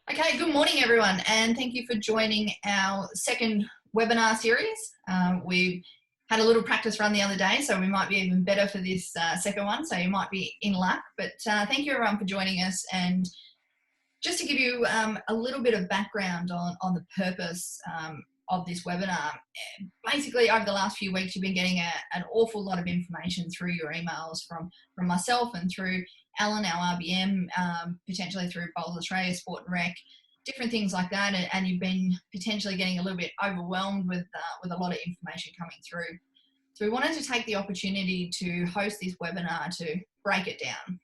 Okay, good morning everyone, and thank you for joining our second webinar series. We had a little practice run the other day, so we might be even better for this second one, so you might be in luck. But thank you everyone for joining us, and just to give you a little bit of background on the purpose of this webinar. Basically, over the last few weeks, you've been getting an awful lot of information through your emails from myself and through Alan, our RBM, potentially through Bowls Australia, Sport and Rec, different things like that, and you've been potentially getting a little bit overwhelmed with a lot of information coming through. So we wanted to take the opportunity to host this webinar to break it down,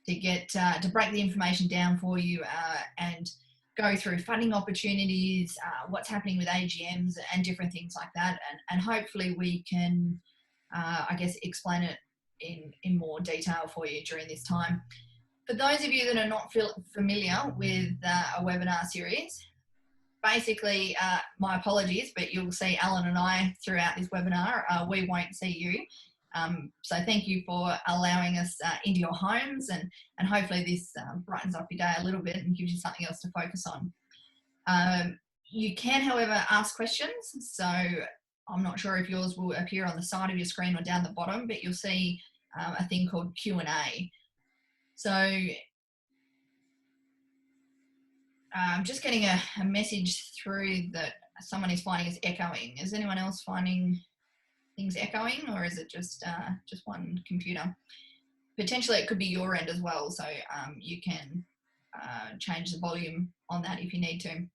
to break the information down for you and go through funding opportunities, what's happening with AGMs and different things like that. And hopefully we can, I guess, explain it in more detail for you during this time. For those of you that are not familiar with a webinar series, basically, my apologies, but you'll see Alan and I throughout this webinar. We won't see you. So thank you for allowing us into your homes, and hopefully this brightens up your day a little bit and gives you something else to focus on. You can, however, ask questions. So I'm not sure if yours will appear on the side of your screen or down the bottom, but you'll see a thing called Q&A. So I'm just getting a message through that someone is finding us echoing. Is anyone else finding things echoing, or is it just one computer? Potentially it could be your end as well, so you can change the volume on that if you need to.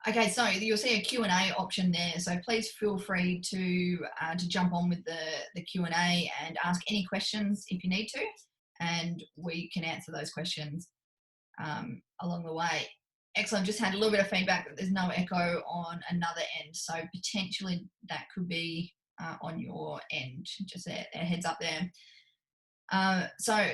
Okay, so you'll see a Q&A option there, so please feel free to jump on with the Q&A and ask any questions if you need to, and we can answer those questions along the way. Excellent. Just had a little bit of feedback that there's no echo on another end, so potentially that could be on your end. Just a heads up there. So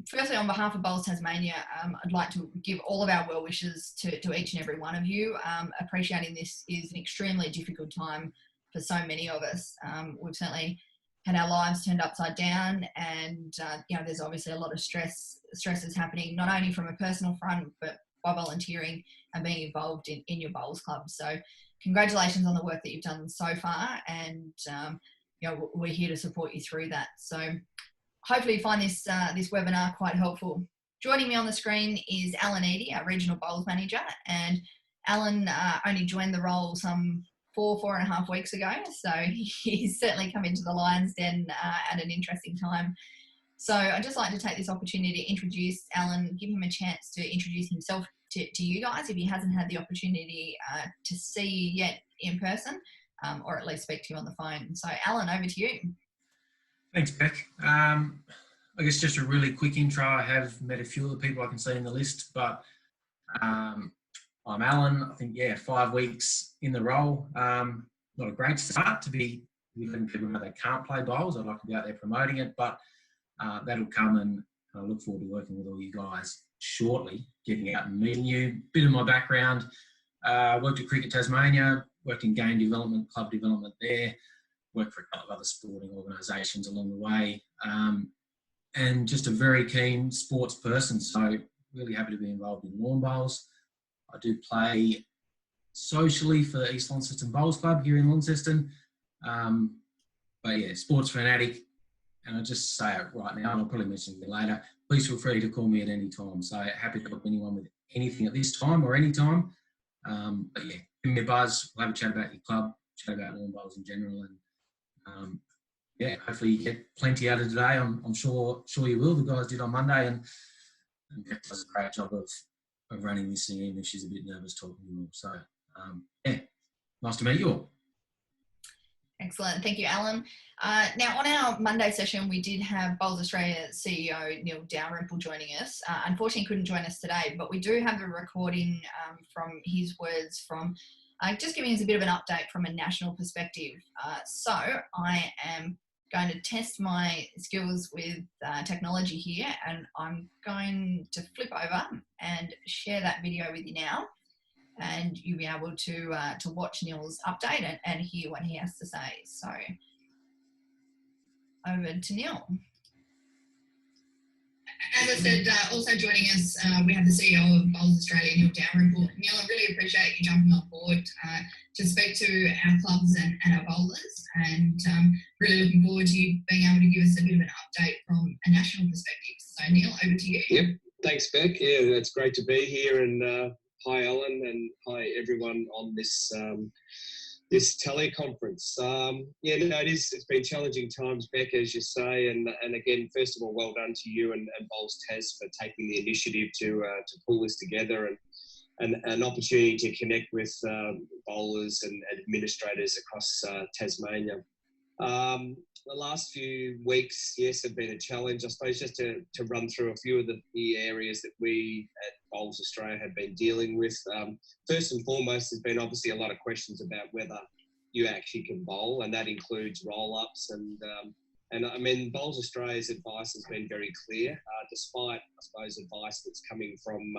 firstly, on behalf of Bowls Tasmania, I'd like to give all of our well wishes to each and every one of you. Appreciating this is an extremely difficult time for so many of us. We've certainly had our lives turned upside down, and you know, there's obviously a lot of stresses happening, not only from a personal front, but by volunteering and being involved in your bowls club. So congratulations on the work that you've done so far, and you know, we're here to support you through that. So hopefully you find this webinar quite helpful. Joining me on the screen is Alan Eadie, our Regional Bowls Manager, and Alan only joined the role some 4.5 weeks ago, so he's certainly come into the lion's den at an interesting time. So I'd just like to take this opportunity to introduce Alan, give him a chance to introduce himself to you guys if he hasn't had the opportunity to see you yet in person, or at least speak to you on the phone. So Alan, over to you. Thanks, Beck. I guess just a really quick intro. I have met a few of the people I can see in the list, but I'm Alan. I think, 5 weeks in the role. Not a great start to be letting people know they can't play bowls. I'd like to be out there promoting it, but that'll come, and I look forward to working with all you guys shortly, getting out and meeting you. Bit of my background, worked at Cricket Tasmania, worked in game development, club development there, worked for a couple of other sporting organisations along the way, and just a very keen sports person, so really happy to be involved in lawn bowls. I do play socially for East Launceston Bowls Club here in Launceston, but yeah, sports fanatic, and I'll just say it right now, and I'll probably mention it later. Please feel free to call me at any time. So happy to help anyone with anything at this time or any time. But yeah, give me a buzz. We'll have a chat about your club, chat about lawn bowls in general, and yeah, hopefully you get plenty out of today. I'm sure you will. The guys did on Monday, and Beth does a great job of running this thing, even if she's a bit nervous talking to you all. So yeah, nice to meet you all. Excellent. Thank you, Alan. Now, on our Monday session, we did have Bowls Australia CEO Neil Dalrymple joining us. Unfortunately, he couldn't join us today, but we do have a recording from his words from just giving us a bit of an update from a national perspective. So I am going to test my skills with technology here, and I'm going to flip over and share that video with you now, and you'll be able to watch Neil's update and hear what he has to say. So over to Neil. As a said, also joining us, we have the CEO of Bowls Australia, Neil Dalrymple. Neil, I really appreciate you jumping on board to speak to our clubs and our bowlers, and really looking forward to you being able to give us a bit of an update from a national perspective. So, Neil, over to you. Yep, thanks, Beck. Yeah, it's great to be here, and hi, Alan, and hi, everyone on this this teleconference. It's been challenging times, Beck, as you say, and again, first of all, well done to you and Bowls Tas for taking the initiative to pull this together, and an opportunity to connect with bowlers and administrators across Tasmania. The last few weeks, yes, have been a challenge. I suppose just to run through a few of the areas that we at Bowls Australia have been dealing with. First and foremost, there's been obviously a lot of questions about whether you actually can bowl, and that includes roll-ups. And I mean, Bowls Australia's advice has been very clear, despite, I suppose, advice that's coming from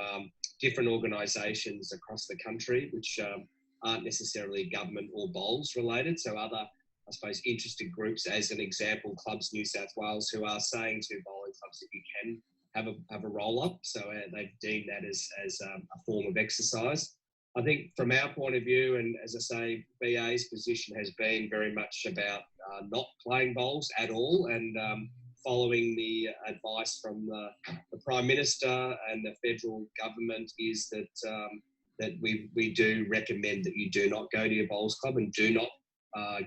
different organisations across the country, which aren't necessarily government or bowls related. So other, I suppose, interested groups, as an example, Clubs New South Wales, who are saying to bowling clubs that you can have a roll-up. So they've deemed that as a form of exercise. I think from our point of view, and as I say, BA's position has been very much about not playing bowls at all, and following the advice from the Prime Minister and the federal government is that we do recommend that you do not go to your bowls club and do not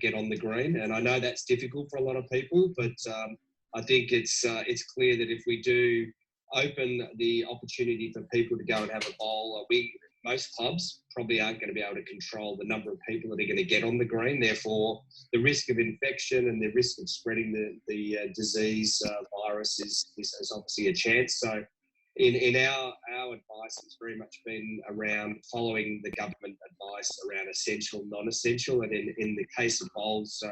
get on the green. And I know that's difficult for a lot of people, but I think it's clear that if we do open the opportunity for people to go and have a bowl, most clubs probably aren't going to be able to control the number of people that are going to get on the green. Therefore, the risk of infection and the risk of spreading the disease virus is obviously a chance. So in our advice, it's very much been around following the government advice around essential, non-essential. And in the case of bowls,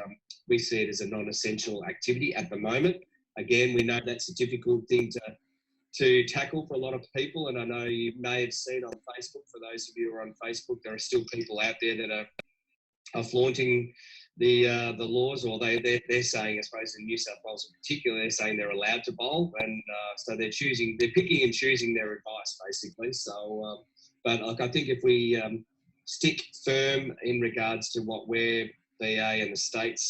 we see it as a non-essential activity at the moment. Again, we know that's a difficult thing to tackle for a lot of people, and I know you may have seen on Facebook, for those of you who are on Facebook, there are still people out there that are flaunting the laws, or they're saying, I suppose in New South Wales in particular, they're saying they're allowed to bowl, and so they're picking and choosing their advice basically. So, but I think if we stick firm in regards to what we're BA and the state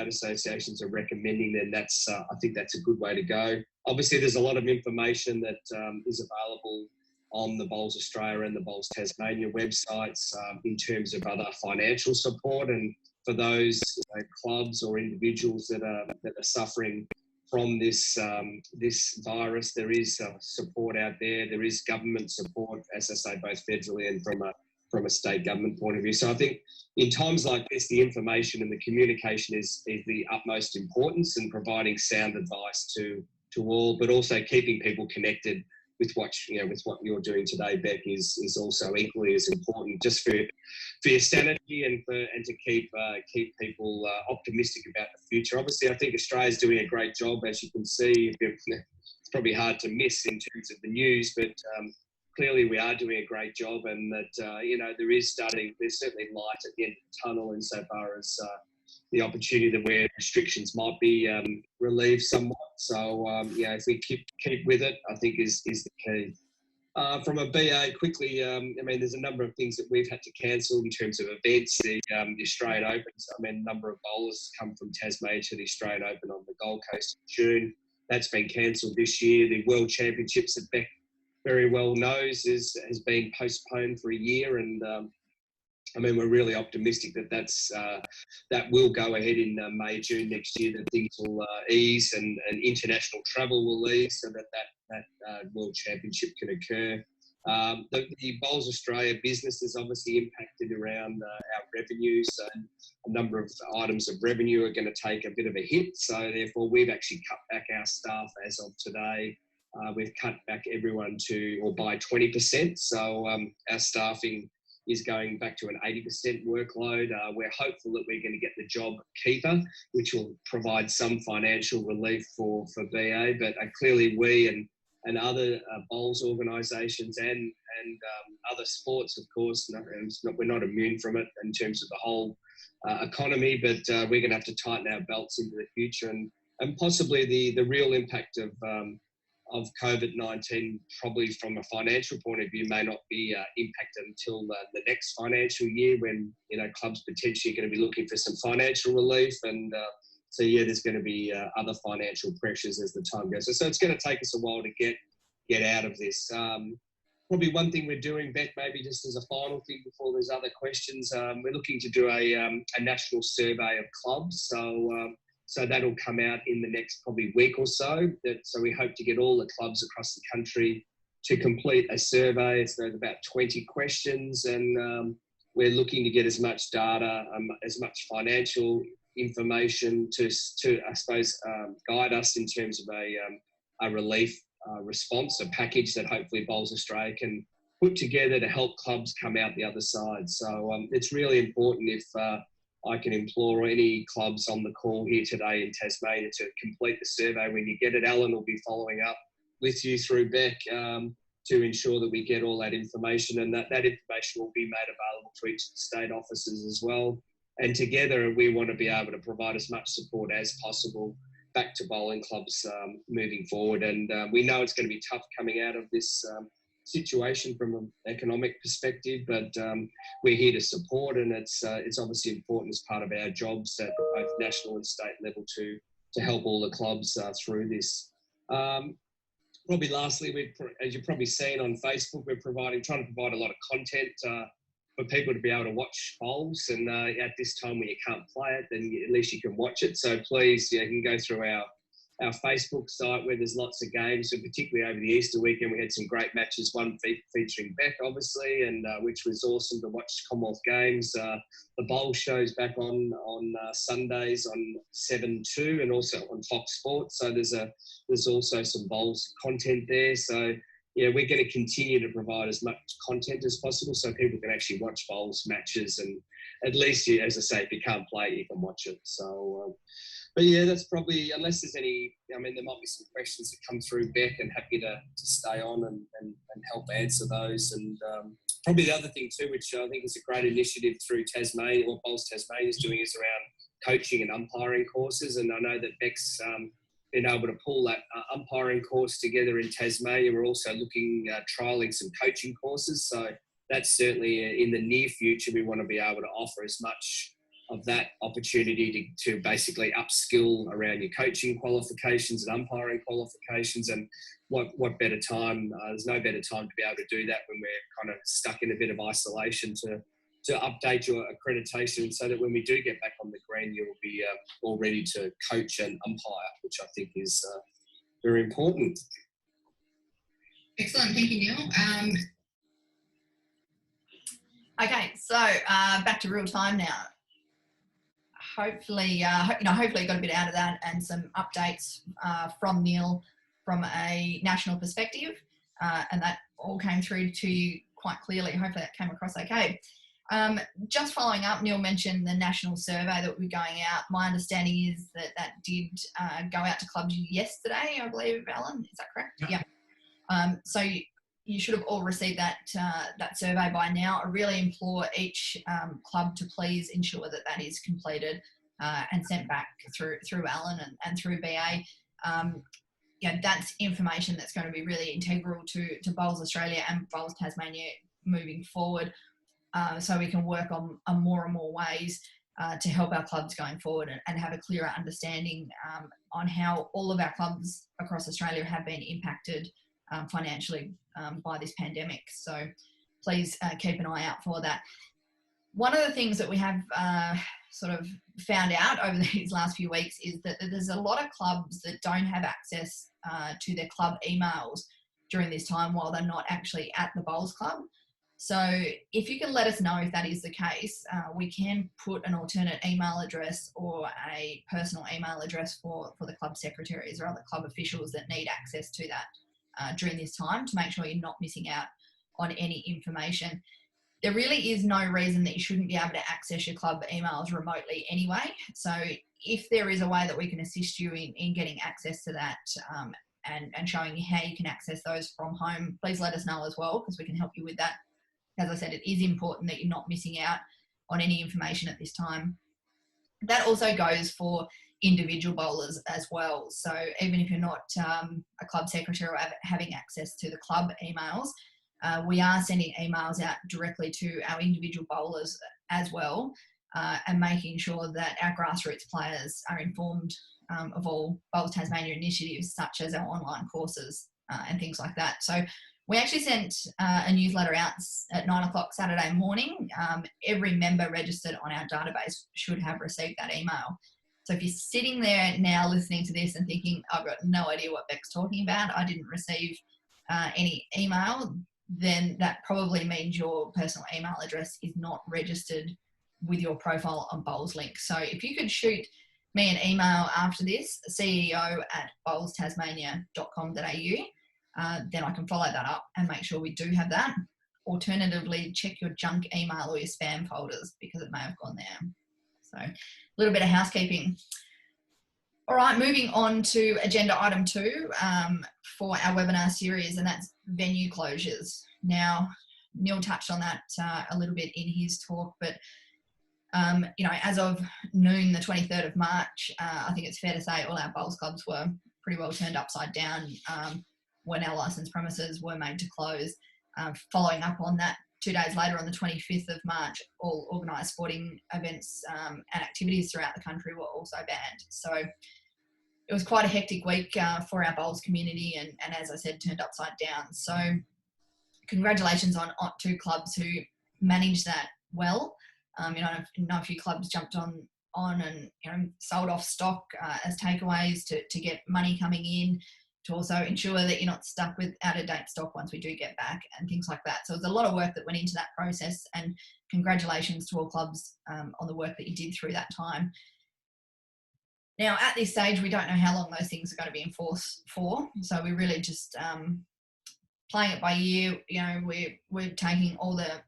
associations are recommending, then that's I think that's a good way to go. Obviously, there's a lot of information that is available on the Bowls Australia and the Bowls Tasmania websites in terms of other financial support, and for those clubs or individuals that are suffering from this virus, there is support out there. There is government support, as I say, both federally and from a state government point of view. So I think in times like this, the information and the communication is the utmost importance, and providing sound advice to all, but also keeping people connected with what you're doing today, Beck, is also equally as important, just for your sanity and to keep people optimistic about the future. Obviously, I think Australia's doing a great job, as you can see. It's probably hard to miss in terms of the news, but clearly we are doing a great job, and that there's certainly light at the end of the tunnel insofar as the opportunity that where restrictions might be relieved somewhat. So if we keep with it, I think is the key. From a BA, quickly, there's a number of things that we've had to cancel in terms of events. The Australian Opens, a number of bowlers come from Tasmania to the Australian Open on the Gold Coast in June. That's been cancelled this year. The World Championships that Beck very well knows has been postponed for a year, and we're really optimistic that will go ahead in May, June next year, that things will ease and international travel will ease, so that World Championship can occur. The Bowls Australia business is obviously impacted around our revenues, and a number of items of revenue are going to take a bit of a hit. So therefore, we've actually cut back our staff as of today. We've cut back everyone by 20%. So our staffing is going back to an 80% workload. We're hopeful that we're going to get the job keeper, which will provide some financial relief for BA. But clearly we and other bowls organisations and other sports, of course, we're not immune from it in terms of the whole economy, but we're going to have to tighten our belts into the future, and possibly the real impact of COVID-19, probably from a financial point of view, may not be impacted until the next financial year, when clubs potentially are going to be looking for some financial relief, and so there's going to be other financial pressures as the time goes. So it's going to take us a while to get out of this. Probably one thing we're doing, Beck, maybe just as a final thing before there's other questions, we're looking to do a national survey of clubs. So that'll come out in the next probably week or so. So we hope to get all the clubs across the country to complete a survey. It's about 20 questions, and we're looking to get as much data, as much financial information to I suppose, guide us in terms of a relief response, a package that hopefully Bowls Australia can put together to help clubs come out the other side. So it's really important, if I can implore any clubs on the call here today in Tasmania to complete the survey. When you get it, Alan will be following up with you through Beck to ensure that we get all that information, and that information will be made available to each of the state offices as well. And together we want to be able to provide as much support as possible back to bowling clubs moving forward. And we know it's going to be tough coming out of this situation from an economic perspective, but we're here to support, and it's obviously important as part of our jobs at both national and state level to help all the clubs through this. Probably lastly, as you've probably seen on Facebook, we're trying to provide a lot of content for people to be able to watch bowls, and at this time when you can't play it, then at least you can watch it. So please, you can go through our Facebook site where there's lots of games, and particularly over the Easter weekend we had some great matches, one featuring Beck obviously, and which was awesome to watch Commonwealth Games. The bowl show's back on Sundays on 7/2 and also on Fox Sports, so there's also some bowls content there. So we're going to continue to provide as much content as possible so people can actually watch bowls matches, and at least, as I say, if you can't play it, you can watch it. So but that's probably, unless there's any, there might be some questions that come through, Beck, and happy to stay on and help answer those. And probably the other thing too, which I think is a great initiative through Tasmania, or Bowls Tasmania is doing, is around coaching and umpiring courses. And I know that Beck's been able to pull that umpiring course together in Tasmania. We're also looking at trialling some coaching courses. So that's certainly in the near future, we want to be able to offer as much of that opportunity to basically upskill around your coaching qualifications and umpiring qualifications. And what better time, there's no better time to be able to do that when we're kind of stuck in a bit of isolation, to update your accreditation so that when we do get back on the green, you'll be all ready to coach and umpire, which I think is very important. Excellent, thank you, Neil. Okay, so back to real time now. Hopefully you got a bit out of that, and some updates from Neil from a national perspective, and that all came through to you quite clearly. Hopefully that came across okay. Just following up, Neil mentioned the national survey that will be going out. My understanding is that did go out to clubs yesterday, I believe, Alan. Is that correct? Yeah. So you should have all received that survey by now. I really implore each club to please ensure that is completed and sent back through Alan and through BA. That's information that's going to be really integral to Bowls Australia and Bowls Tasmania moving forward, so we can work on more and more ways to help our clubs going forward and have a clearer understanding on how all of our clubs across Australia have been impacted financially by this pandemic. So please keep an eye out for that. One of the things that we have sort of found out over these last few weeks is that there's a lot of clubs that don't have access to their club emails during this time while they're not actually at the Bowls Club. So if you can let us know if that is the case, we can put an alternate email address or a personal email address for the club secretaries or other club officials that need access to that during this time, to make sure you're not missing out on any information. There really is no reason that you shouldn't be able to access your club emails remotely anyway. So if there is a way that we can assist you in getting access to that and showing you how you can access those from home, please let us know as well, because we can help you with that. As I said, it is important that you're not missing out on any information at this time. That also goes for individual bowlers as well. So even if you're not a club secretary or having access to the club emails, we are sending emails out directly to our individual bowlers as well, and making sure that our grassroots players are informed of all Bowls Tasmania initiatives, such as our online courses and things like that. So we actually sent a newsletter out at 9 o'clock Saturday morning. Every member registered on our database should have received that email. So if you're sitting there now listening to this and thinking, I've got no idea what Beck's talking about, I didn't receive any email, then that probably means your personal email address is not registered with your profile on BowlsLink. So if you could shoot me an email after this, ceo@bowlstasmania.com.au, then I can follow that up and make sure we do have that. Alternatively, check your junk email or your spam folders because it may have gone there. So a little bit of housekeeping. All right, moving on to agenda item 2 for our webinar series, and that's venue closures. Now, Neil touched on that a little bit in his talk, but as of noon, the 23rd of March, I think it's fair to say all our bowls clubs were pretty well turned upside down when our licensed premises were made to close. Following up on that, 2 days later, on the 25th of March, all organised sporting events and activities throughout the country were also banned. So it was quite a hectic week for our bowls community, and as I said, turned upside down. So congratulations on 2 clubs who managed that well. I know a few clubs jumped on and sold off stock as takeaways to get money coming in, to also ensure that you're not stuck with out-of-date stock once we do get back and things like that. So there's a lot of work that went into that process, and congratulations to all clubs on the work that you did through that time. Now, at this stage, we don't know how long those things are going to be enforced for. So we're really just playing it by ear. We're taking all the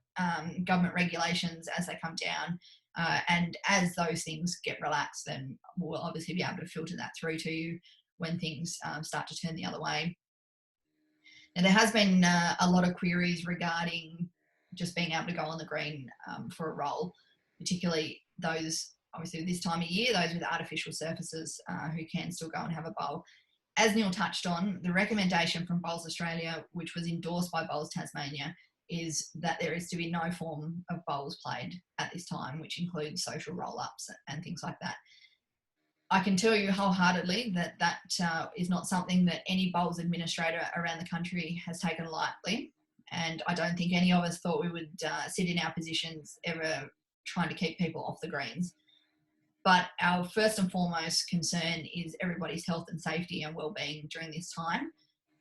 government regulations as they come down. And as those things get relaxed, then we'll obviously be able to filter that through to you when things start to turn the other way. Now, there has been a lot of queries regarding just being able to go on the green for a roll, particularly those, obviously this time of year, those with artificial surfaces who can still go and have a bowl. As Neil touched on, the recommendation from Bowls Australia, which was endorsed by Bowls Tasmania, is that there is to be no form of bowls played at this time, which includes social roll-ups and things like that. I can tell you wholeheartedly that is not something that any bowls administrator around the country has taken lightly, and I don't think any of us thought we would sit in our positions ever trying to keep people off the greens. But our first and foremost concern is everybody's health and safety and well-being during this time,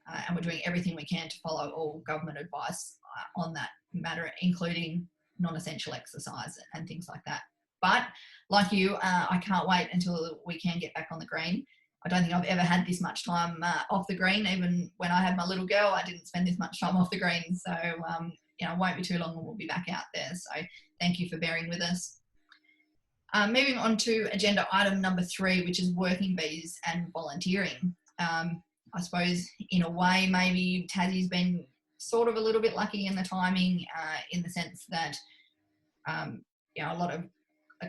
and we're doing everything we can to follow all government advice on that matter, including non-essential exercise and things like that. But like you, I can't wait until we can get back on the green. I don't think I've ever had this much time off the green. Even when I had my little girl, I didn't spend this much time off the green. So, it won't be too long and we'll be back out there. So thank you for bearing with us. Moving on to agenda item number 3, which is working bees and volunteering. I suppose in a way, maybe Tassie's been sort of a little bit lucky in the timing, in the sense that, a lot of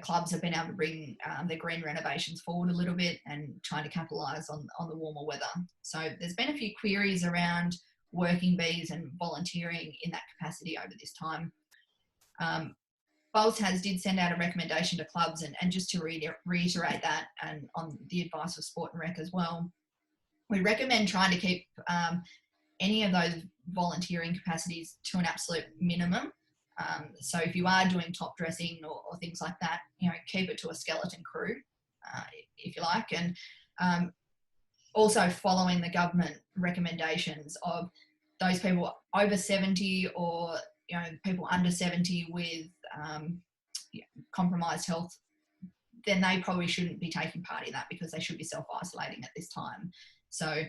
clubs have been able to bring their green renovations forward a little bit and trying to capitalise on the warmer weather. So there's been a few queries around working bees and volunteering in that capacity over this time. Bowls did send out a recommendation to clubs, and just to reiterate that, and on the advice of Sport and Rec as well, we recommend trying to keep any of those volunteering capacities to an absolute minimum. So if you are doing top dressing or things like that, keep it to a skeleton crew, if you like. And also following the government recommendations of those people over 70 or, people under 70 with compromised health, then they probably shouldn't be taking part in that because they should be self-isolating at this time. So,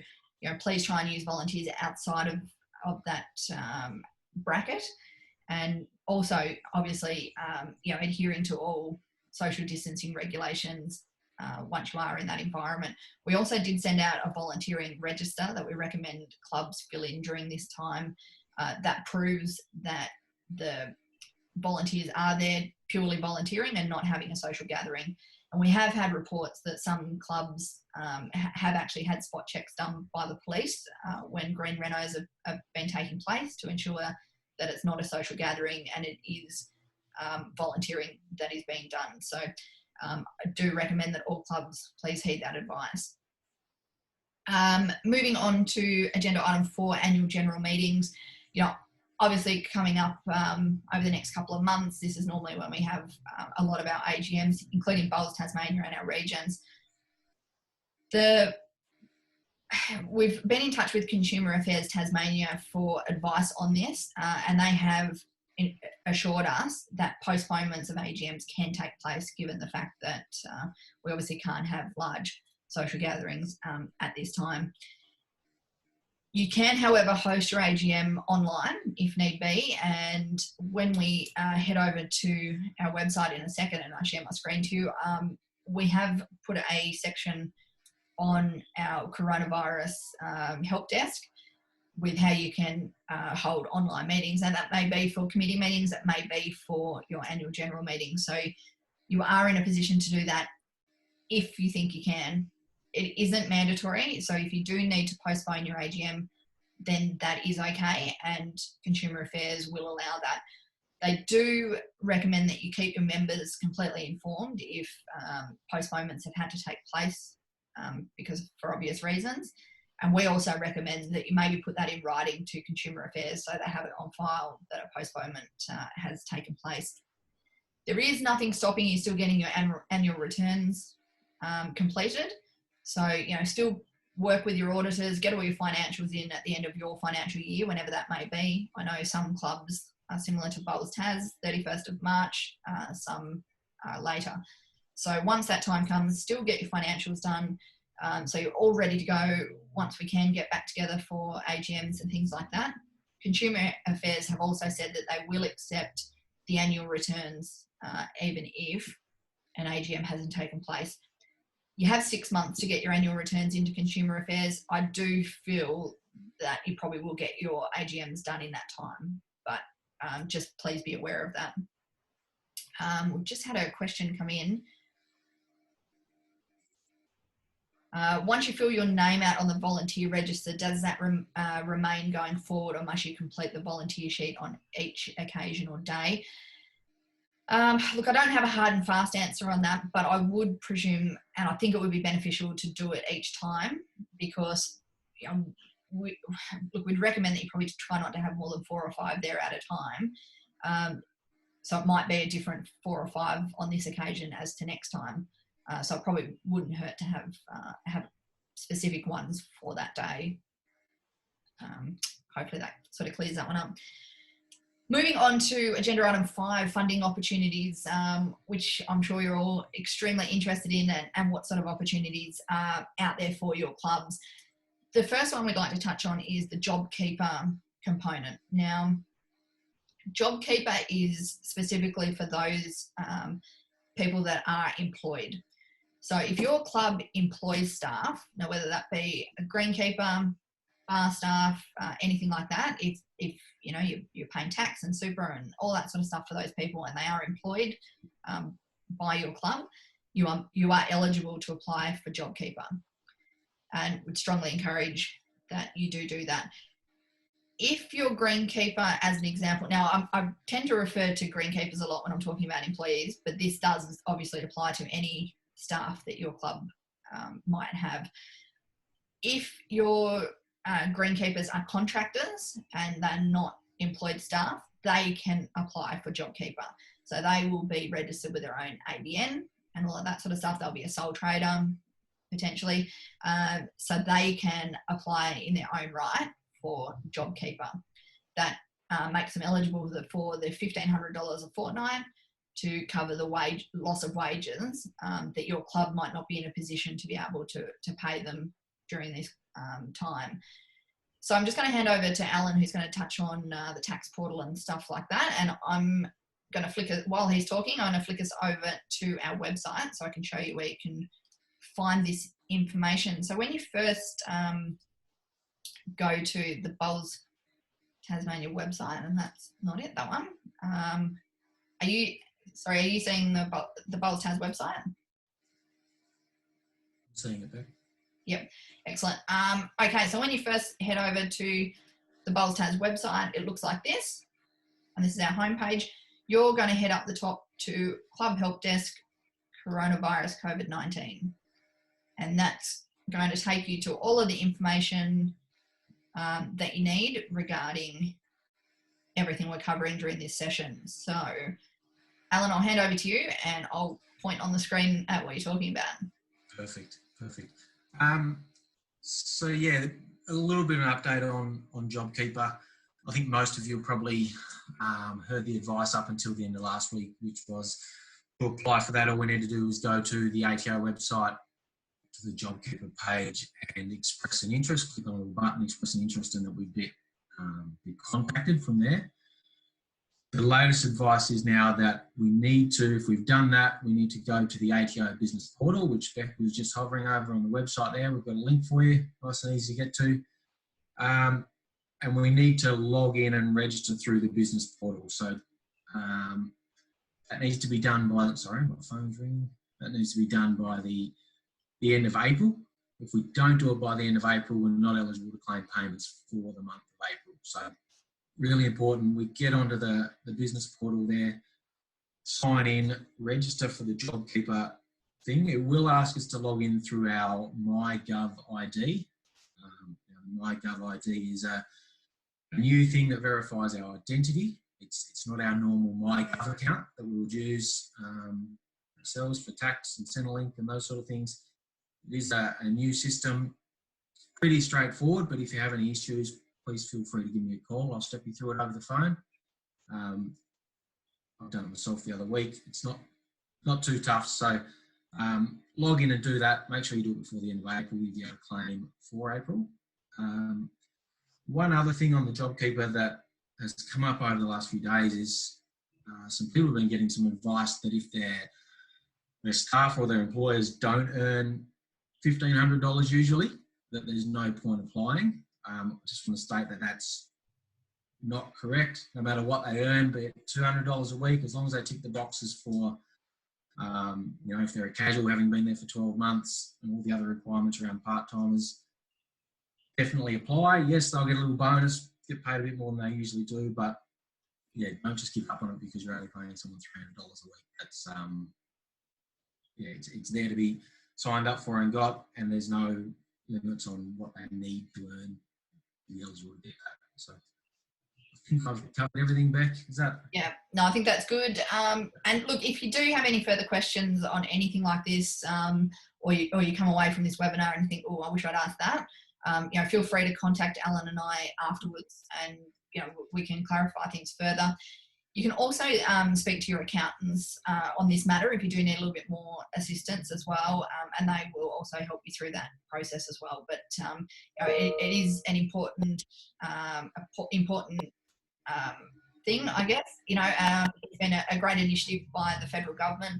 please try and use volunteers outside of that bracket. And also, obviously, adhering to all social distancing regulations once you are in that environment. We also did send out a volunteering register that we recommend clubs fill in during this time that proves that the volunteers are there purely volunteering and not having a social gathering. And we have had reports that some clubs have actually had spot checks done by the police when green renos have been taking place to ensure that it's not a social gathering and it is volunteering that is being done. So I do recommend that all clubs please heed that advice. Moving on to agenda item 4, annual general meetings. Obviously coming up over the next couple of months, this is normally when we have a lot of our AGMs, including Bowls Tasmania and our regions. We've been in touch with Consumer Affairs Tasmania for advice on this, and they have assured us that postponements of AGMs can take place given the fact that we obviously can't have large social gatherings at this time. You can, however, host your AGM online if need be, and when we head over to our website in a second and I share my screen to you, we have put a section on our coronavirus help desk with how you can hold online meetings, and that may be for committee meetings, it may be for your annual general meeting. So you are in a position to do that if you think you can. It isn't mandatory, so if you do need to postpone your AGM, then that is okay, and Consumer Affairs will allow that. They do recommend that you keep your members completely informed if postponements have had to take place because for obvious reasons. And we also recommend that you maybe put that in writing to Consumer Affairs so they have it on file that a postponement has taken place. There is nothing stopping you still getting your annual returns completed. So, still work with your auditors, get all your financials in at the end of your financial year, whenever that may be. I know some clubs are similar to Bowls Tas, 31st of March, some later. So once that time comes, still get your financials done. So you're all ready to go once we can get back together for AGMs and things like that. Consumer Affairs have also said that they will accept the annual returns even if an AGM hasn't taken place. You have 6 months to get your annual returns into Consumer Affairs. I do feel that you probably will get your AGMs done in that time, but just please be aware of that. We've just had a question come in. Once you fill your name out on the volunteer register, does that remain going forward, or must you complete the volunteer sheet on each occasion or day? Look, I don't have a hard and fast answer on that, but I would presume, and I think it would be beneficial to do it each time, because we'd recommend that you probably try not to have more than 4 or 5 there at a time. So it might be a different 4 or 5 on this occasion as to next time. So it probably wouldn't hurt to have specific ones for that day. Hopefully that sort of clears that one up. Moving on to agenda item 5, funding opportunities, which I'm sure you're all extremely interested in, and what sort of opportunities are out there for your clubs. The first one we'd like to touch on is the JobKeeper component. Now, JobKeeper is specifically for those people that are employed. So if your club employs staff, now whether that be a greenkeeper, bar staff, anything like that, if you're paying tax and super and all that sort of stuff for those people and they are employed by your club, you are eligible to apply for JobKeeper, and would strongly encourage that you do that. If you're greenkeeper, as an example, now I tend to refer to greenkeepers a lot when I'm talking about employees, but this does obviously apply to any staff that your club might have. If your greenkeepers are contractors and they're not employed staff, they can apply for JobKeeper. So they will be registered with their own ABN and all of that sort of stuff. They'll be a sole trader potentially. So they can apply in their own right for JobKeeper. That makes them eligible for the $1,500 a fortnight to cover the loss of wages that your club might not be in a position to be able to pay them during this time. So I'm just going to hand over to Alan, who's going to touch on the tax portal and stuff like that. And I'm going to flick it while he's talking. I'm going to flick us over to our website so I can show you where you can find this information. So when you first go to the Bowls Tasmania website, and that's not it, that one. Are you seeing the Bowls Tas website? seeing it, Beck. Yep, excellent. Okay, so when you first head over to the Bowls Tas website, it looks like this, and this is our homepage. You're going to head up the top to Club Help Desk Coronavirus COVID-19, and that's going to take you to all of the information that you need regarding everything we're covering during this session. So, Alan, I'll hand over to you, and I'll point on the screen at what you're talking about. Perfect. So yeah, a little bit of an update on JobKeeper. I think most of you probably heard the advice up until the end of last week, which was to apply for that. All we need to do is go to the ATO website, to the JobKeeper page, and express an interest. Click on a little button, express an interest, and that we'd be contacted from there. The latest advice is now that we need to, if we've done that, we need to go to the ATO business portal, which Beck was just hovering over on the website there. We've got a link for you, nice and easy to get to. And we need to log in and register through the business portal. So that needs to be done by, sorry, my phone's ringing. That needs to be done by the end of April. If we don't do it by the end of April, we're not eligible to claim payments for the month of April. So really important, we get onto the business portal there, sign in, register for the JobKeeper thing. It will ask us to log in through our MyGov ID. MyGov ID is a new thing that verifies our identity. It's not our normal MyGov account that we would use ourselves for tax and Centrelink and those sort of things. It is a new system, pretty straightforward, but if you have any issues, please feel free to give me a call. I'll step you through it over the phone. I've done it myself the other week. It's not too tough. So log in and do that. Make sure you do it before the end of April. You'll be able to claim for April. One other thing on the JobKeeper that has come up over the last few days is some people have been getting some advice that if their staff or their employers don't earn $1,500 usually, that there's no point applying. I just want to state that that's not correct. No matter what they earn, be it $200 a week, as long as they tick the boxes for, if they're a casual, having been there for 12 months, and all the other requirements around part-timers, definitely apply. Yes, they'll get a little bonus, get paid a bit more than they usually do, but yeah, don't just give up on it because you're only paying someone $300 a week. That's it's there to be signed up for and got, and there's no limits on what they need to earn to be eligible to get that. So I think I've covered everything, Beck. Is that? Yeah, no, I think that's good. And look, if you do have any further questions on anything like this, or you come away from this webinar and think, oh, I wish I'd asked that, feel free to contact Alan and I afterwards, and we can clarify things further. You can also speak to your accountants on this matter if you do need a little bit more assistance as well, and they will also help you through that process as well. But it is an important thing, I guess. It's been a great initiative by the federal government,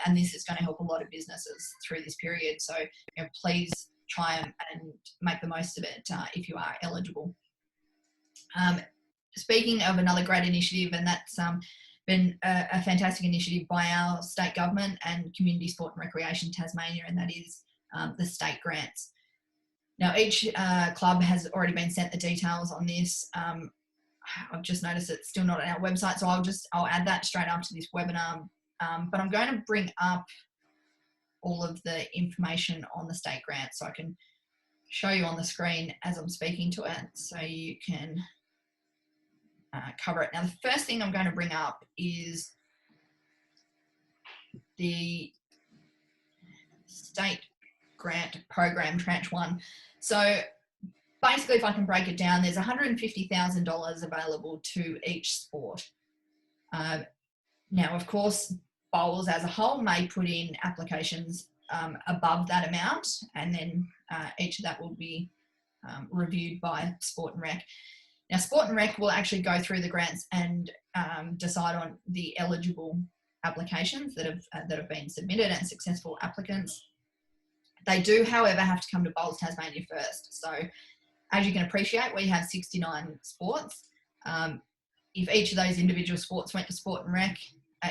and this is going to help a lot of businesses through this period. So please try and make the most of it if you are eligible. Speaking of another great initiative, and that's been a fantastic initiative by our state government and Community Sport and Recreation Tasmania, and that is the state grants. Now, each club has already been sent the details on this. I've just noticed it's still not on our website, so I'll add that straight after this webinar. But I'm going to bring up all of the information on the state grant so I can show you on the screen as I'm speaking to it, so you can cover it. Now, the first thing I'm going to bring up is the state grant program, tranche 1. So basically, if I can break it down, there's $150,000 available to each sport. Now, of course, bowls as a whole may put in applications above that amount, and then each of that will be reviewed by Sport and Rec. Now, Sport and Rec will actually go through the grants and decide on the eligible applications that have been submitted and successful applicants. They do, however, have to come to Bowls Tasmania first. So, as you can appreciate, we have 69 sports. If each of those individual sports went to Sport and Rec,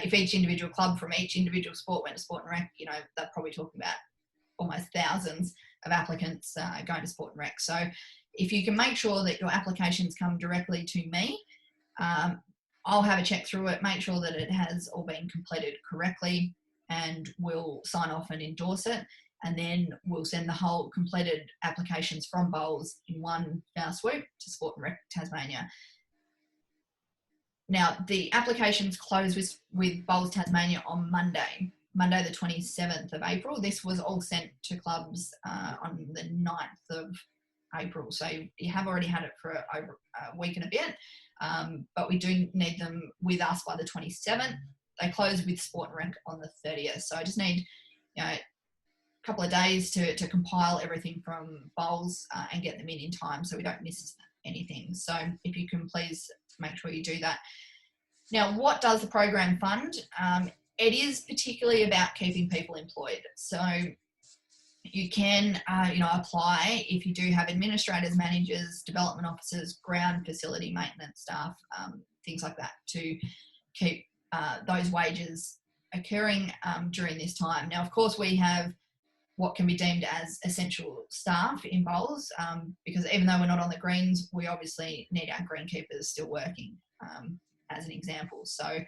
if each individual club from each individual sport went to Sport and Rec, they're probably talking about almost thousands of applicants going to Sport and Rec. So if you can make sure that your applications come directly to me, I'll have a check through it, make sure that it has all been completed correctly, and we'll sign off and endorse it. And then we'll send the whole completed applications from Bowls in one foul swoop to Sport and Rec Tasmania. Now, the applications close with Bowls Tasmania on Monday the 27th of April. This was all sent to clubs on the 9th of April. So you have already had it for over a week and a bit, but we do need them with us by the 27th. They close with Sport and Rec on the 30th. So I just need, a couple of days to compile everything from Bowls and get them in time so we don't miss anything. So if you can please make sure you do that. Now, what does the program fund? It is particularly about keeping people employed. So you can, apply if you do have administrators, managers, development officers, ground facility maintenance staff, things like that, to keep those wages occurring during this time. Now, of course, we have what can be deemed as essential staff in Bowls, because even though we're not on the greens, we obviously need our greenkeepers still working, as an example. So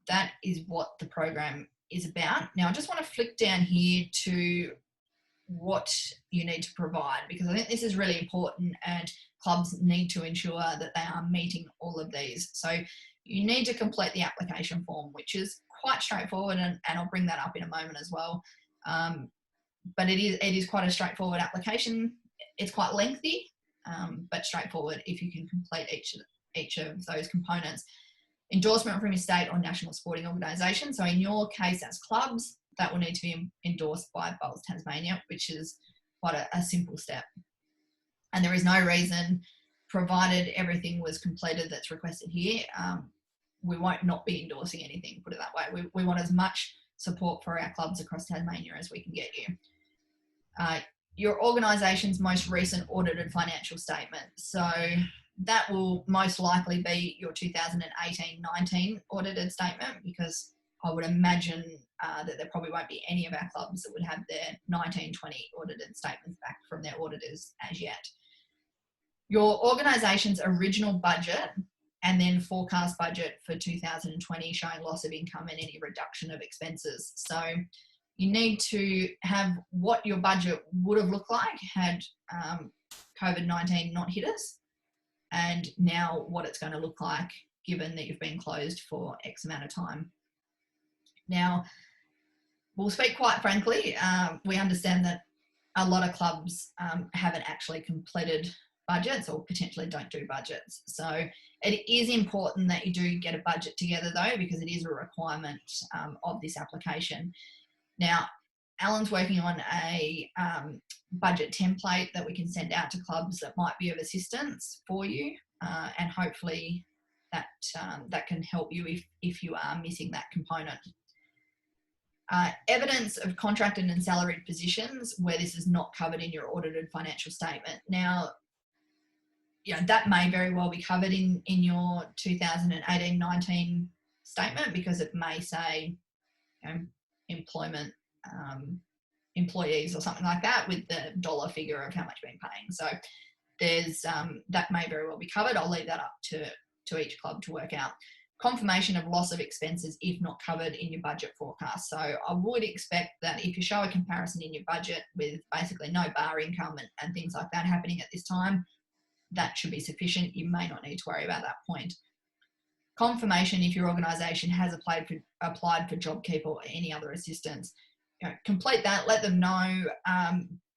that is what the program is about. Now, I just want to flick down here to what you need to provide, because I think this is really important and clubs need to ensure that they are meeting all of these. So you need to complete the application form, which is quite straightforward, and I'll bring that up in a moment as well. But it is quite a straightforward application. It's quite lengthy, but straightforward if you can complete each of those components. Endorsement from your state or national sporting organisation. So in your case as clubs, that will need to be endorsed by Bowls Tasmania, which is quite a simple step. And there is no reason, provided everything was completed that's requested here, we won't not be endorsing anything, put it that way. We want as much support for our clubs across Tasmania as we can get you. Your organisation's most recent audited financial statement. So that will most likely be your 2018-19 audited statement, because I would imagine that there probably won't be any of our clubs that would have their 19-20 audited statements back from their auditors as yet. Your organisation's original budget and then forecast budget for 2020 showing loss of income and any reduction of expenses. So you need to have what your budget would have looked like had COVID-19 not hit us, and now what it's going to look like given that you've been closed for X amount of time. Now, we'll speak quite frankly, we understand that a lot of clubs haven't actually completed budgets or potentially don't do budgets. So it is important that you do get a budget together though, because it is a requirement of this application. Now, Alan's working on a budget template that we can send out to clubs that might be of assistance for you, and hopefully that can help you if you are missing that component. Evidence of contracted and salaried positions where this is not covered in your audited financial statement. Now, that may very well be covered in your 2018-19 statement, because it may say employment employees or something like that with the dollar figure of how much you've been paying. So there's that may very well be covered. I'll leave that up to each club to work out. Confirmation of loss of expenses if not covered in your budget forecast. So I would expect that if you show a comparison in your budget with basically no bar income and things like that happening at this time, that should be sufficient. You may not need to worry about that point. Confirmation if your organisation has applied for JobKeeper or any other assistance. Complete that, let them know.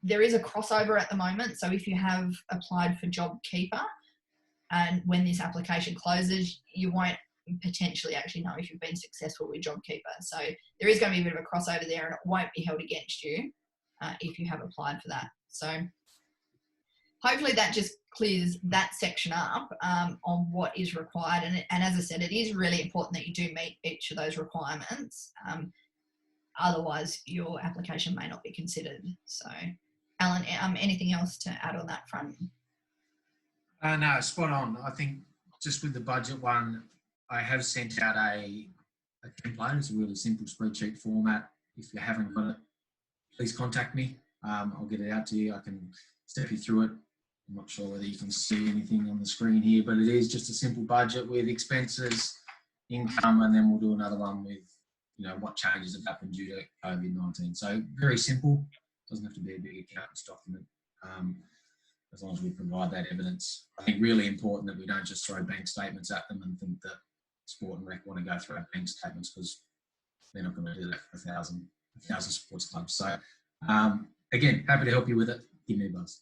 There is a crossover at the moment, so if you have applied for JobKeeper and when this application closes, you won't potentially actually know if you've been successful with JobKeeper. So there is going to be a bit of a crossover there, and it won't be held against you if you have applied for that. So hopefully that just clears that section up on what is required. And as I said, it is really important that you do meet each of those requirements. Otherwise, your application may not be considered. So, Alan, anything else to add on that front? No, spot on. I think just with the budget one, I have sent out a template. It's a really simple spreadsheet format. If you haven't got it, please contact me. I'll get it out to you. I can step you through it. I'm not sure whether you can see anything on the screen here, but it is just a simple budget with expenses, income, and then we'll do another one with, what changes have happened due to COVID-19. So very simple. Doesn't have to be a big accountant's document, as long as we provide that evidence. I think really important that we don't just throw bank statements at them and think that Sport and Rec want to go through our bank statements, because they're not going to do that for 1,000 sports clubs. So again, happy to help you with it. Give me a buzz.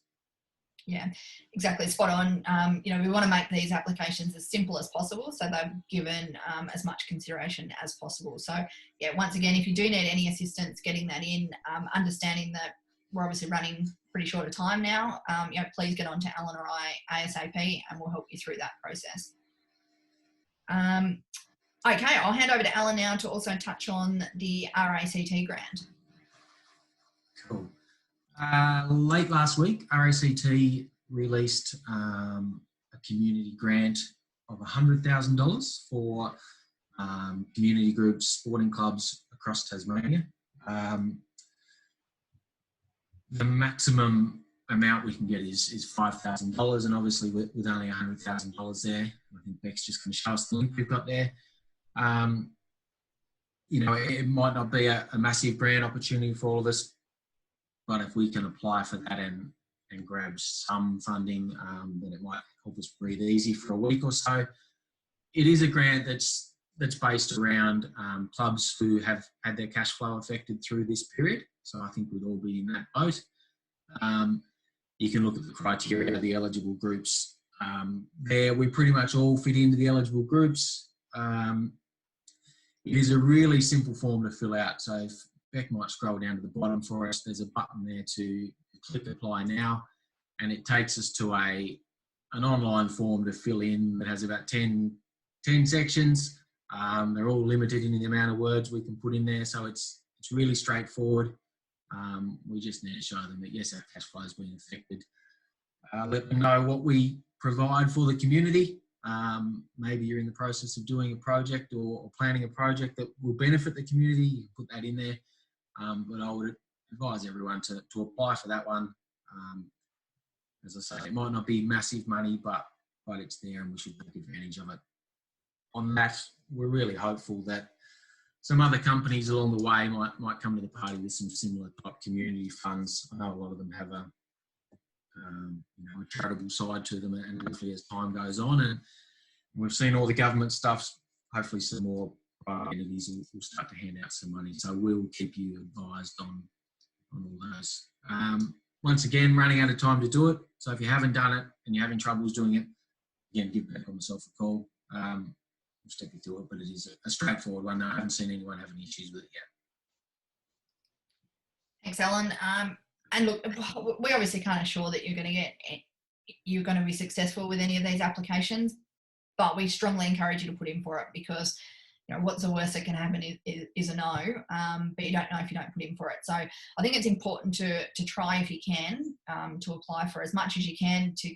Yeah, exactly. Spot on. We want to make these applications as simple as possible, so they're given as much consideration as possible. So, yeah, once again, if you do need any assistance getting that in, understanding that we're obviously running pretty short of time now, please get on to Alan or I ASAP, and we'll help you through that process. Okay, I'll hand over to Alan now to also touch on the RACT grant. Cool. Late last week, RACT released a community grant of $100,000 for community groups, sporting clubs across Tasmania. The maximum amount we can get is $5,000, and obviously with only $100,000 there, I think Beck's just going to show us the link we've got there. It might not be a massive grant opportunity for all of us, but if we can apply for that and grab some funding, then it might help us breathe easy for a week or so. It is a grant that's based around clubs who have had their cash flow affected through this period. So I think we'd all be in that boat. You can look at the criteria of the eligible groups. There, we pretty much all fit into the eligible groups. It is a really simple form to fill out. So if Beck might scroll down to the bottom for us, there's a button there to click apply now, and it takes us to an online form to fill in that has about 10 sections. They're all limited in the amount of words we can put in there, so it's really straightforward. We just need to show them that yes, our cash flow has been affected. Let them know what we provide for the community. Maybe you're in the process of doing a project or planning a project that will benefit the community. You can put that in there. But I would advise everyone to apply for that one. As I say, it might not be massive money, but it's there, and we should take advantage of it. On that, we're really hopeful that some other companies along the way might come to the party with some similar type community funds. I know a lot of them have a charitable side to them, and hopefully as time goes on, and we've seen all the government stuff, hopefully some more private entities will start to hand out some money. So we'll keep you advised on all those. Once again, running out of time to do it. So if you haven't done it and you're having troubles doing it, again, give Beck or myself a call. We'll step you through it, but it is a straightforward one. I haven't seen anyone have any issues with it yet. Thanks, Alan. And look, we obviously can't assure that you're going to be successful with any of these applications, but we strongly encourage you to put in for it, because what's the worst that can happen is a no, but you don't know if you don't put in for it. So I think it's important to try if you can, to apply for as much as you can. To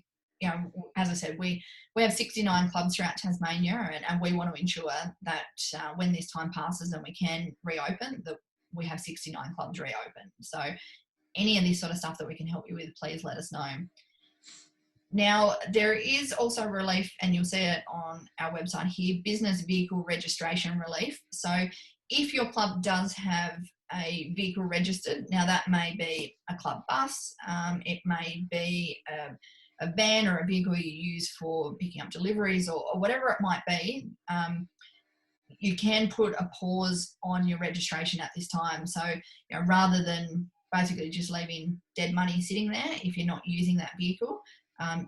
as I said, we have 69 clubs throughout Tasmania, and we want to ensure that when this time passes and we can reopen, that we have 69 clubs reopen. So any of this sort of stuff that we can help you with, please let us know. Now, there is also relief, and you'll see it on our website here, business vehicle registration relief. So if your club does have a vehicle registered, now that may be a club bus, it may be a van or a vehicle you use for picking up deliveries, or whatever it might be, you can put a pause on your registration at this time. So rather than basically just leaving dead money sitting there if you're not using that vehicle,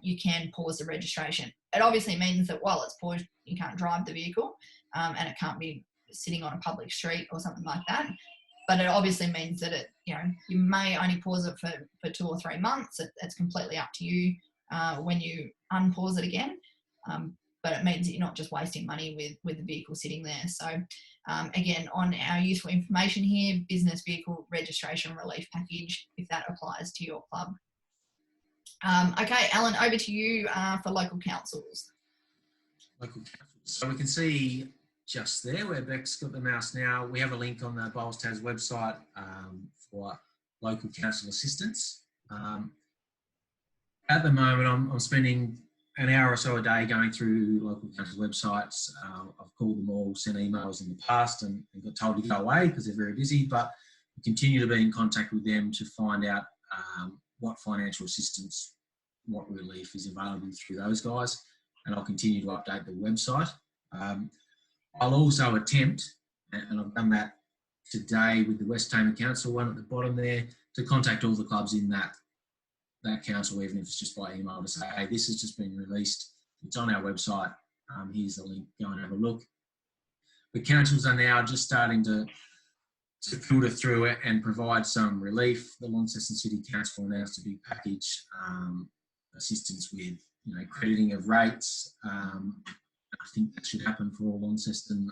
you can pause the registration. It obviously means that while it's paused, you can't drive the vehicle, and it can't be sitting on a public street or something like that. But it obviously means that you may only pause it for 2 or 3 months. It's completely up to you when you unpause it again. But it means that you're not just wasting money with the vehicle sitting there. So again, on our useful information here, business vehicle registration relief package, if that applies to your club. Okay, Alan, over to you for local councils. Local councils. So we can see just there where Beck's got the mouse now. We have a link on the Bowls Tas website for local council assistance. At the moment, I'm spending an hour or so a day going through local council websites. I've called them all, sent emails in the past and got told to go away because they're very busy, but we continue to be in contact with them to find out what financial assistance, what relief is available through those guys, and I'll continue to update the website. I'll also attempt, and I've done that today with the West Tamar Council one at the bottom there, to contact all the clubs in that council, even if it's just by email, to say, hey, this has just been released. It's on our website. Here's the link. Go and have a look. The councils are now just starting to filter through it and provide some relief. The Launceston City Council announced a big package, assistance with crediting of rates. I think that should happen for all Launceston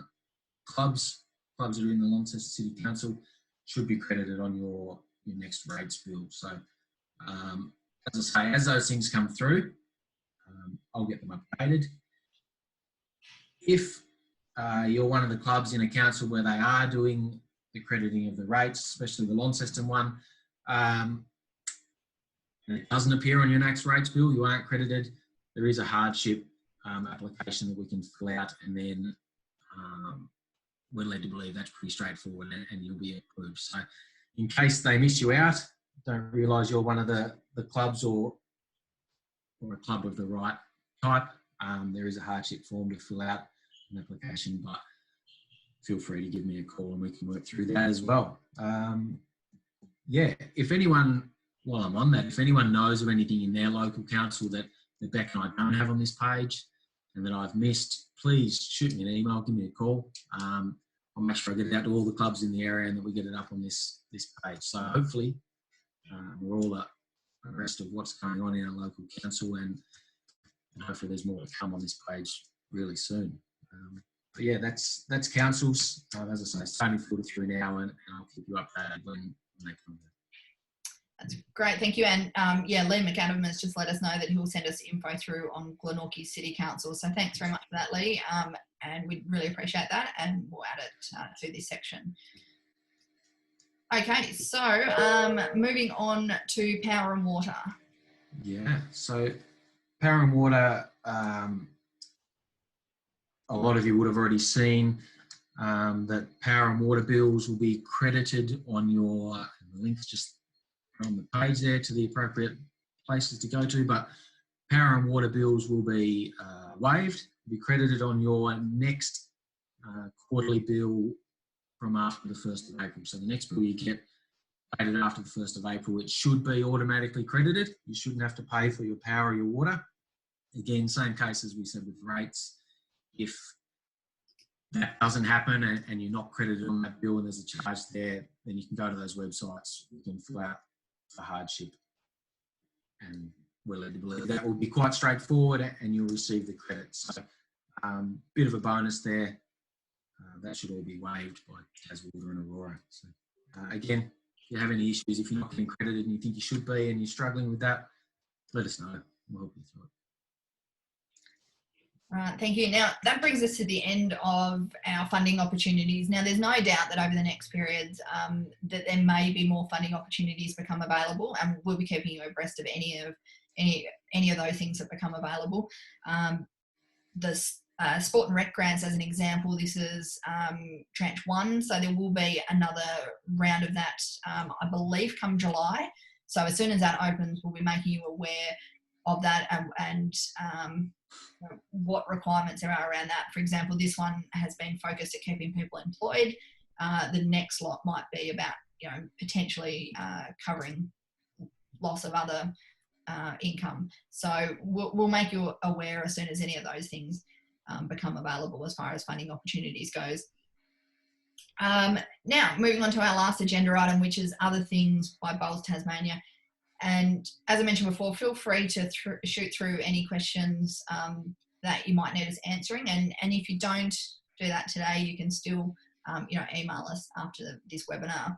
clubs. Clubs that are in the Launceston City Council should be credited on your next rates bill. So, as I say, as those things come through, I'll get them updated. If you're one of the clubs in a council where they are doing the crediting of the rates, especially the Launceston one, and it doesn't appear on your next rates bill, you aren't credited, there is a hardship application that we can fill out, and then we're led to believe that's pretty straightforward and you'll be approved. So in case they miss you out, don't realise you're one of the clubs or a club of the right type, there is a hardship form to fill out, an application, but feel free to give me a call and we can work through that as well. Yeah, if anyone, while I'm on that, if anyone knows of anything in their local council that Beck and I don't have on this page and that I've missed, please shoot me an email, give me a call. I'll make sure I get it out to all the clubs in the area and that we get it up on this page. So hopefully we're all abreast of what's going on in our local council, and hopefully there's more to come on this page really soon. But yeah, that's councils. As I say, it's starting to filter through now, and I'll keep you updated when they come. That's great, thank you. And yeah, Lee McAdam has just let us know that he'll send us info through on Glenorchy City Council. So thanks very much for that, Lee. And we really appreciate that, and we'll add it to this section. Okay, so moving on to power and water. Yeah, so power and water, a lot of you would have already seen that power and water bills will be credited on your, the link's just on the page there to the appropriate places to go to, but power and water bills will be waived, be credited on your next quarterly bill from after the 1st of April. So the next bill you get dated after the 1st of April, it should be automatically credited. You shouldn't have to pay for your power or your water. Again, same case as we said with rates. If that doesn't happen and you're not credited on that bill and there's a charge there, then you can go to those websites, you can fill out the hardship, and we're led to believe that will be quite straightforward and you'll receive the credit. So bit of a bonus there. That should all be waived by Taswater and Aurora. So again, if you have any issues, if you're not getting credited and you think you should be and you're struggling with that, let us know. We'll help you through it. Right, thank you. Now, that brings us to the end of our funding opportunities. Now, there's no doubt that over the next periods that there may be more funding opportunities become available, and we'll be keeping you abreast of any of those things that become available. The Sport and Rec grants, as an example, this is tranche 1, so there will be another round of that, I believe, come July. So as soon as that opens, we'll be making you aware of that and what requirements there are around that. For example, this one has been focused at keeping people employed. The next lot might be about, potentially covering loss of other income. So we'll make you aware as soon as any of those things become available as far as funding opportunities goes. Now, moving on to our last agenda item, which is other things by Bowls Tasmania. And as I mentioned before, feel free to shoot through any questions that you might need us answering. And if you don't do that today, you can still, email us after this webinar.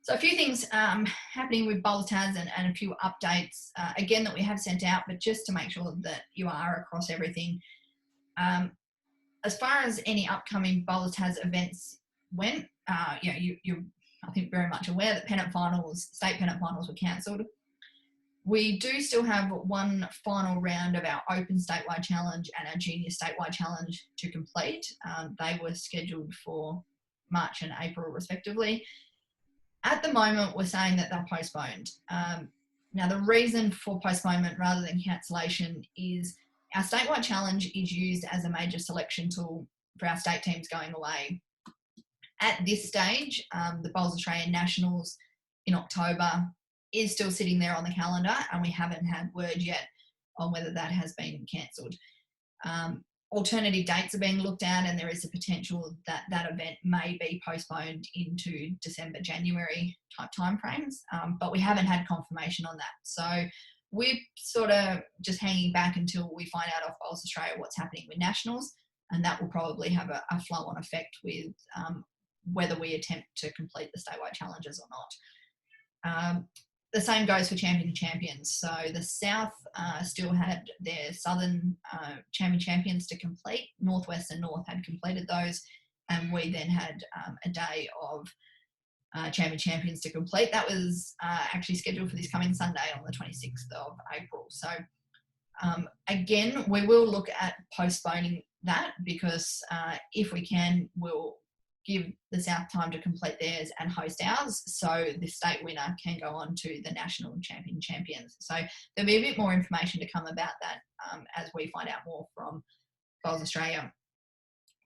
So a few things happening with Bowls Tas and a few updates, again, that we have sent out, but just to make sure that you are across everything. As far as any upcoming Bowls Tas events went, you're I think, very much aware that state pennant finals were cancelled. We do still have one final round of our Open Statewide Challenge and our Junior Statewide Challenge to complete. They were scheduled for March and April respectively. At the moment, we're saying that they're postponed. Now, the reason for postponement rather than cancellation is our statewide challenge is used as a major selection tool for our state teams going away. At this stage, the Bowls Australian Nationals in October is still sitting there on the calendar, and we haven't had word yet on whether that has been cancelled. Alternative dates are being looked at, and there is a potential that that event may be postponed into December, January type timeframes, but we haven't had confirmation on that. So we're sort of just hanging back until we find out off Bowls Australia what's happening with Nationals, and that will probably have a flow-on effect with whether we attempt to complete the statewide challenges or not. The same goes for Champion Champions. So the South still had their Southern Champions to complete. Northwest and North had completed those, and we then had a day of Champions to complete. That was actually scheduled for this coming Sunday on the 26th of April. So again, we will look at postponing that because if we can, we'll give the South time to complete theirs and host ours, so the state winner can go on to the National Champions. So there'll be a bit more information to come about that as we find out more from Bowls Australia.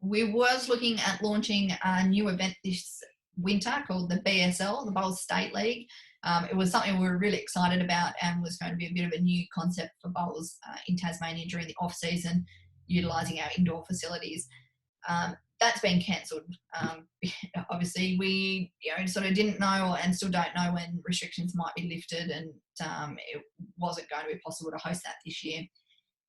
We was looking at launching a new event this winter called the BSL, the Bowls State League. It was something we were really excited about and was going to be a bit of a new concept for bowls in Tasmania during the off-season, utilising our indoor facilities. That's been cancelled. Obviously, we sort of didn't know and still don't know when restrictions might be lifted, and it wasn't going to be possible to host that this year.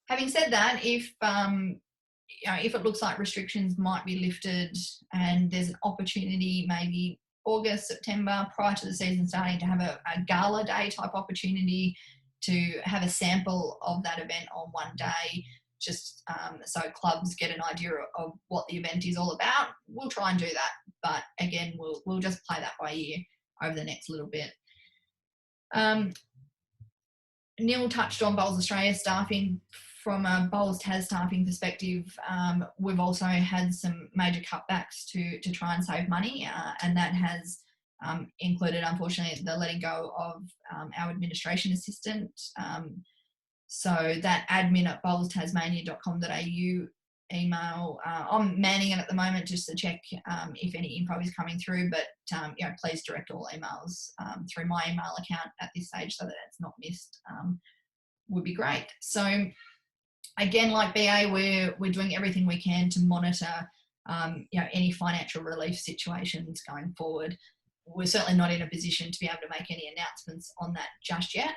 Having said that, if it looks like restrictions might be lifted and there's an opportunity, maybe August, September, prior to the season starting, to have a gala day type opportunity to have a sample of that event on one day, just so clubs get an idea of what the event is all about, we'll try and do that. But again, we'll just play that by ear over the next little bit. Neil touched on Bowls Australia staffing. From a Bowls Tas staffing perspective, we've also had some major cutbacks to try and save money, and that has included, unfortunately, the letting go of our administration assistant. So that admin at bowlstasmania.com.au email, I'm manning it at the moment just to check if any info is coming through, but please direct all emails through my email account at this stage so that it's not missed, would be great. So again, like BA, we're doing everything we can to monitor any financial relief situations going forward. We're certainly not in a position to be able to make any announcements on that just yet.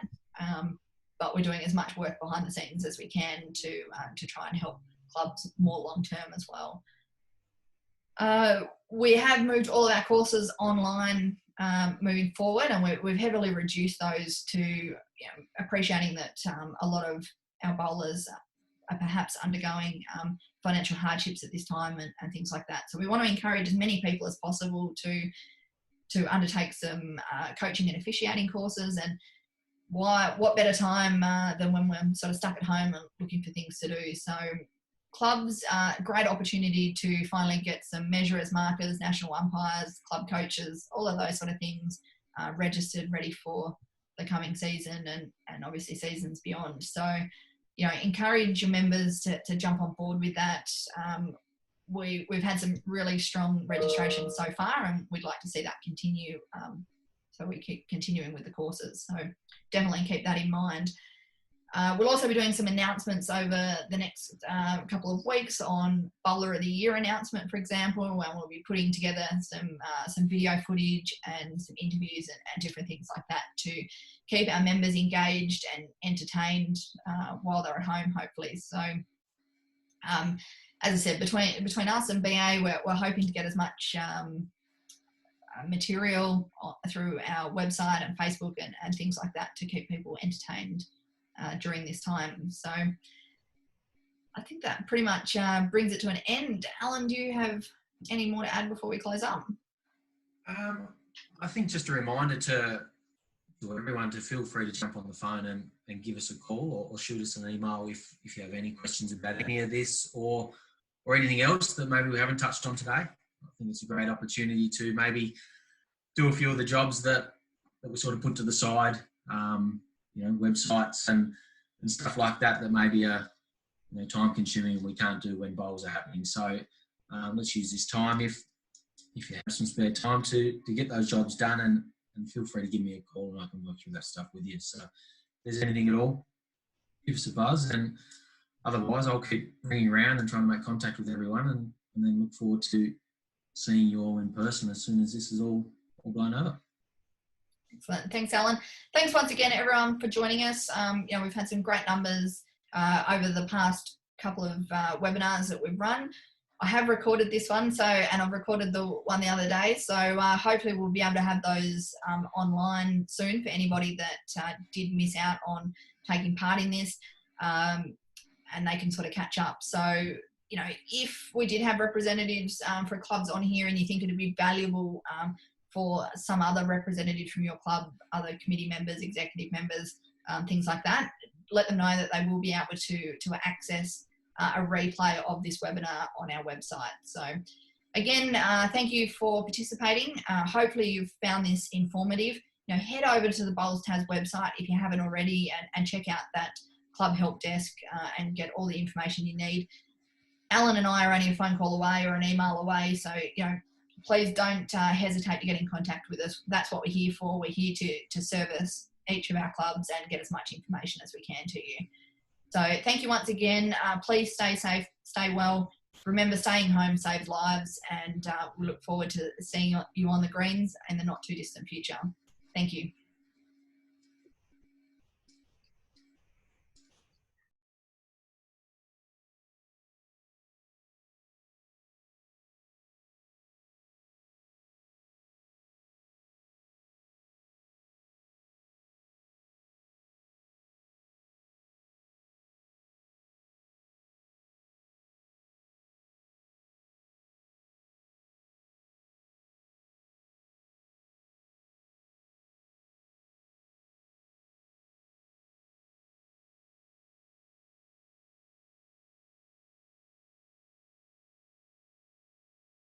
But we're doing as much work behind the scenes as we can to try and help clubs more long term as well. We have moved all of our courses online moving forward, and we've heavily reduced those to appreciating that a lot of our bowlers are perhaps undergoing financial hardships at this time and things like that. So we want to encourage as many people as possible to undertake some coaching and officiating courses, and what better time than when we're sort of stuck at home and looking for things to do. So clubs, great opportunity to finally get some measurers, markers, national umpires, club coaches, all of those sort of things registered, ready for the coming season and obviously seasons beyond. So, encourage your members to jump on board with that. We've had some really strong registration so far, and we'd like to see that continue. So we keep continuing with the courses. So definitely keep that in mind. We'll also be doing some announcements over the next couple of weeks on Bowler of the Year announcement, for example, where we'll be putting together some video footage and some interviews and different things like that to keep our members engaged and entertained while they're at home, hopefully. So as I said, between us and BA, we're hoping to get as much material through our website and Facebook and things like that to keep people entertained during this time. So I think that pretty much brings it to an end. Alan, do you have any more to add before we close up? I I think just a reminder to everyone to feel free to jump on the phone and give us a call or shoot us an email if you have any questions about any of this or anything else that maybe we haven't touched on today. I think it's a great opportunity to maybe do a few of the jobs that we sort of put to the side, websites and stuff like that maybe are time consuming and we can't do when bowls are happening. So let's use this time if you have some spare time to get those jobs done and feel free to give me a call and I can work through that stuff with you. So if there's anything at all, give us a buzz, and otherwise I'll keep ringing around and trying to make contact with everyone and then look forward to seeing you all in person as soon as this is all blown over. Excellent. Thanks, Alan. Thanks once again, everyone, for joining us. We've had some great numbers over the past couple of webinars that we've run. I have recorded this one, and I've recorded the one the other day. So hopefully we'll be able to have those online soon for anybody that did miss out on taking part in this, and they can sort of catch up. So, if we did have representatives for clubs on here and you think it'd be valuable for some other representative from your club, other committee members, executive members, things like that, let them know that they will be able to access a replay of this webinar on our website. So again, thank you for participating. Hopefully you've found this informative. Head over to the Bowls Tas website if you haven't already and check out that club help desk and get all the information you need. Alan and I are only a phone call away or an email away, so please don't hesitate to get in contact with us. That's what we're here for. We're here to service each of our clubs and get as much information as we can to you. So thank you once again. Please stay safe, stay well. Remember, staying home saves lives, and we look forward to seeing you on the greens in the not too distant future. Thank you.